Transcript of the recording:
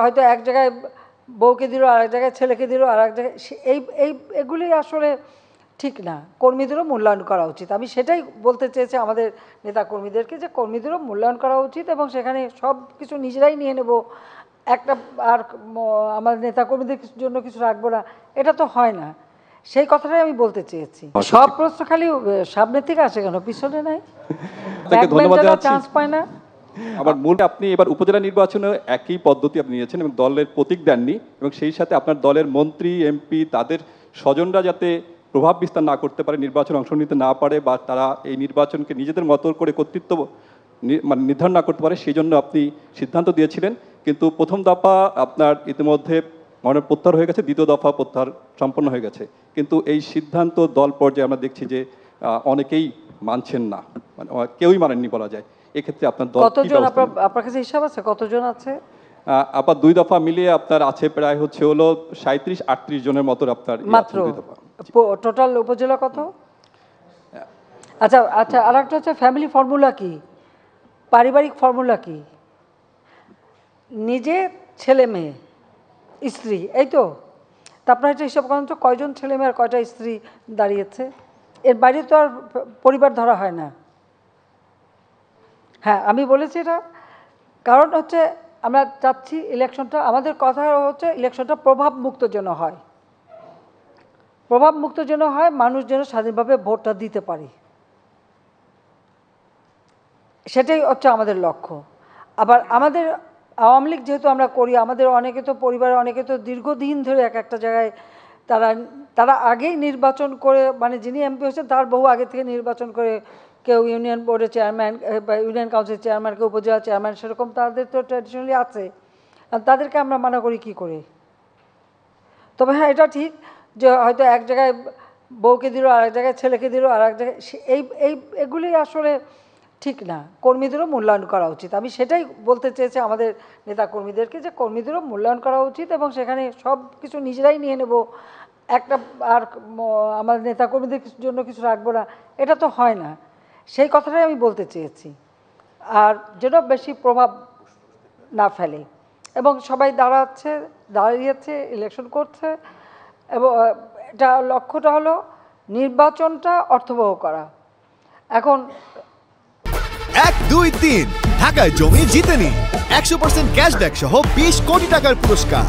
হয়তো এক জায়গায় বউকে দিল, আর এক জায়গায় ছেলেকে দিল, আর এক জায়গায় এগুলি আসলে ঠিক না। কর্মীদেরও মূল্যায়ন করা উচিত। আমি সেটাই বলতে চেয়েছি আমাদের নেতা কর্মীদেরকে, যে কর্মীদেরও মূল্যায়ন করা উচিত এবং সেখানে সব কিছু নিজেরাই নিয়ে নেব, একটা আর আমার নেতা কর্মীদের জন্য কিছু রাখবো না, এটা তো হয় না। সেই কথাটাই আমি বলতে চেয়েছি। সব প্রশ্ন খালি সামনের থেকে আসে কেন, পিছনে নাই? চান্স পায় না। আমার মূল আপনি এবার উপজেলা নির্বাচনে একই পদ্ধতি আপনি নিয়েছেন এবং দলের প্রতীক দেননি, এবং সেই সাথে আপনার দলের মন্ত্রী এমপি তাদের স্বজনরা যাতে প্রভাব বিস্তার না করতে পারে, নির্বাচনে অংশ নিতে না পারে, বা তারা এই নির্বাচনকে নিজেদের মতো করে কর্তৃত্ব মানে নির্ধারণ না করতে পারে, সেই জন্য আপনি সিদ্ধান্ত দিয়েছিলেন। কিন্তু প্রথম দফা আপনার ইতিমধ্যে মনের প্রত্যাহার হয়ে গেছে, দ্বিতীয় দফা প্রত্যাহার সম্পন্ন হয়ে গেছে, কিন্তু এই সিদ্ধান্ত দল পর্যায়ে আমরা দেখছি যে অনেকেই মানছেন না, মানে কেউই মানেননি বলা যায়। এক্ষেত্রে আপনার দল কতজন, আপনার কাছে হিসাব আছে কতজন আছে? আবার দুই দফা মিলিয়ে আপনার আছে প্রায় হলো 37-38 জনের মতো আপনার মাত্র। টোটাল উপজেলা কত? আচ্ছা আচ্ছা, আর একটা হচ্ছে ফ্যামিলি ফর্মুলা কি, পারিবারিক ফর্মুলা কি? নিজে, ছেলে মেয়ে, স্ত্রী, এই তো। তা আপনার একটা হিসাব করেন তো, কয়জন ছেলে মেয়ে আর কয়টা স্ত্রী দাঁড়িয়েছে? এর বাইরে তো আর পরিবার ধরা হয় না। হ্যাঁ, আমি বলেছি এটা, কারণ হচ্ছে আমরা চাচ্ছি ইলেকশনটা, আমাদের কথা হচ্ছে ইলেকশনটা প্রভাব মুক্ত যেন হয়, প্রভাব মুক্ত যেন হয়, মানুষ যেন স্বাধীনভাবে ভোটটা দিতে পারে, সেটাই হচ্ছে আমাদের লক্ষ্য। আবার আমাদের আওয়ামী লীগ যেহেতু আমরা করি, আমাদের অনেকে তো পরিবারে অনেকে তো দীর্ঘদিন ধরে একটা জায়গায় তারা আগেই নির্বাচন করে, মানে যিনি এমপি হয়েছেন তার বহু আগে থেকে নির্বাচন করে, কেউ ইউনিয়ন বোর্ডের চেয়ারম্যান বা ইউনিয়ন কাউন্সিল চেয়ারম্যান, কেউ উপজেলা চেয়ারম্যান, সেরকম তাদের তো ট্র্যাডিশনালি আছে। তাদেরকে আমরা মানা করি কি করে? তবে হ্যাঁ, এটা ঠিক যে হয়তো এক জায়গায় বউকে দিল, আর এক জায়গায় ছেলেকে দিল, আর এক জায়গায় এগুলি আসলে ঠিক না। কর্মীদেরও মূল্যায়ন করা উচিত। আমি সেটাই বলতে চেয়েছি আমাদের নেতা কর্মীদেরকে, যে কর্মীদেরও মূল্যায়ন করা উচিত এবং সেখানে সব কিছু নিজেরাই নিয়ে নেব, একটা আর আমার নেতা কর্মীদের জন্য কিছু রাখবো না, এটা তো হয় না। সেই কথাটাই আমি বলতে চেয়েছি। আর যেন বেশি প্রভাব না ফেলে, এবং সবাই দাঁড়িয়েছে, ইলেকশন করছে, এবং এটা লক্ষ্যটা হলো নির্বাচনটা অর্থবহ করা। এখন 1, 2, 3 ঢাকায় জমি জিতে নিন 100% ক্যাশব্যাক সহ 20 কোটি টাকার পুরস্কার।